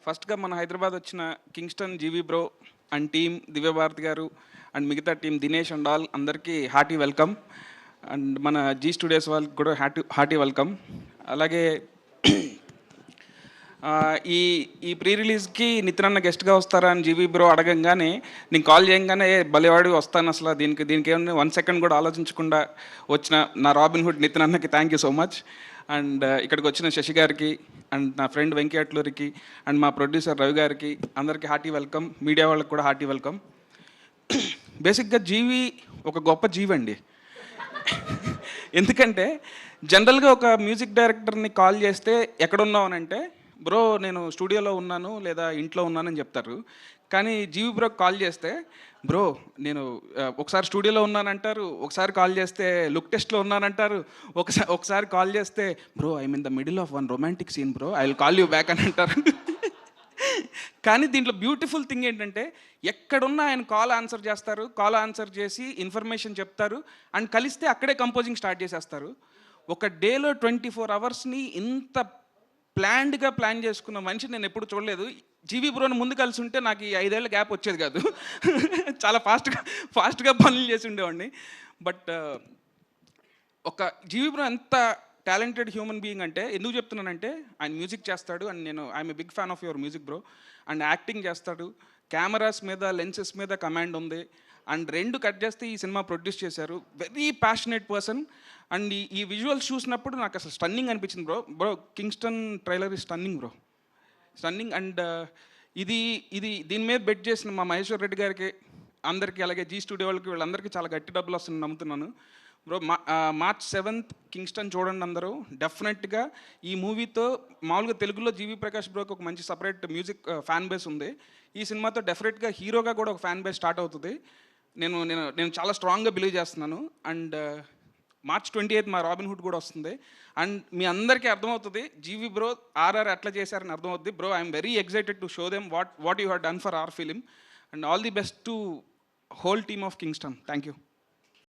ఫస్ట్గా మన హైదరాబాద్ వచ్చిన Kingston GV bro and team Divya Bharati గారు అండ్ మిగతా టీం దినేష్ అండ్ ఆల్ అందరికీ హార్టీ వెల్కమ్. అండ్ మన జీ స్టూడియోస్ వాళ్ళకి కూడా హార్టీ వెల్కమ్. అలాగే ఈ ఈ ప్రీ రిలీజ్కి నితిన్ అన్న గెస్ట్గా వస్తారా అని జీవీ బ్రో అడగంగానే నేను కాల్ చేయగానే భలేవాడు వస్తాను అసలు దీనికి ఏమన్నా 1 సెకండ్ కూడా ఆలోచించకుండా వచ్చిన నా రాబిన్ హుడ్ నితిన్ అన్నకి thank you so much. And ఇక్కడికి వచ్చిన శశి గారికి అండ్ నా ఫ్రెండ్ వెంకీ అట్లూరికి అండ్ మా ప్రొడ్యూసర్ రవి గారికి అందరికీ హార్టీ వెల్కమ్. మీడియా వాళ్ళకి కూడా హార్టీ వెల్కమ్. బేసిక్గా జీవి ఒక గొప్ప జీవి అండి. ఎందుకంటే జనరల్గా ఒక మ్యూజిక్ డైరెక్టర్ని కాల్ చేస్తే ఎక్కడున్నావు అని అంటే బ్రో నేను స్టూడియోలో ఉన్నాను లేదా ఇంట్లో ఉన్నానని చెప్తారు. కానీ జీవి బ్రోకి కాల్ చేస్తే బ్రో నేను ఒకసారి స్టూడియోలో ఉన్నానంటారు, ఒకసారి కాల్ చేస్తే లుక్ టెస్ట్లో ఉన్నానంటారు, ఒకసారి కాల్ చేస్తే bro I mean the middle of one romantic scene bro I will call you back అని అంటారు. కానీ దీంట్లో బ్యూటిఫుల్ థింగ్ ఏంటంటే ఎక్కడున్నా ఆయన కాల్ ఆన్సర్ చేస్తారు, కాల్ ఆన్సర్ చేసి ఇన్ఫర్మేషన్ చెప్తారు అండ్ కలిస్తే అక్కడే కంపోజింగ్ స్టార్ట్ చేసేస్తారు. ఒక డేలో 24 అవర్స్ని ఇంత ప్లాన్డ్గా ప్లాన్ చేసుకున్న మనిషి నేను ఎప్పుడు చూడలేదు. జీవీ బ్రోని ముందు కలిసి ఉంటే నాకు ఈ 5 ఏళ్ళ గ్యాప్ వచ్చేది కాదు. చాలా ఫాస్ట్గా పనులు చేసి ఉండేవాడిని. బట్ ఒక జీవీ బ్రో ఎంత టాలెంటెడ్ హ్యూమన్ బీయింగ్ అంటే ఎందుకు చెప్తున్నానంటే ఆయన మ్యూజిక్ చేస్తాడు అండ్ నేను I'm a big fan of your music bro. And acting చేస్తాడు, కెమెరాస్ మీద లెన్సెస్ మీద కమాండ్ ఉంది అండ్ 2 కట్ చేస్తే ఈ సినిమా ప్రొడ్యూస్ చేశారు. Very passionate person. అండ్ ఈ విజువల్స్ చూసినప్పుడు నాకు అసలు స్టన్నింగ్ అనిపించింది బ్రో. కింగ్స్టన్ ట్రైలర్ ఈ స్టన్నింగ్ బ్రో, స్టన్నింగ్. అండ్ ఇది దీని మీద బెట్ చేసిన మా మహేశ్వర్ రెడ్డి గారికి అందరికీ అలాగే జీ స్టూడియో వాళ్ళకి వీళ్ళందరికీ చాలా గట్టి డబ్బులు వస్తుంది నమ్ముతున్నాను బ్రో. March 7th కింగ్స్టన్ చూడండి అందరూ డెఫినెట్గా. ఈ మూవీతో మామూలుగా తెలుగులో జీవి ప్రకాష్ బ్రోకి ఒక మంచి సపరేట్ మ్యూజిక్ ఫ్యాన్ బేస్ ఉంది. ఈ సినిమాతో డెఫినెట్గా హీరోగా కూడా ఒక ఫ్యాన్ బేస్ స్టార్ట్ అవుతుంది. నేను చాలా స్ట్రాంగ్గా బిలీవ్ చేస్తున్నాను. అండ్ March 28th మా రాబిన్ హుడ్ కూడా వస్తుంది. అండ్ మీ అందరికీ అర్థమవుతుంది జీవి బ్రో ఆర్ఆర్ ఎట్లా చేశారని అర్థమవుతుంది bro. I'm very excited to show them what you have done for hour film. And all the best to whole team of Kingston. Thank you.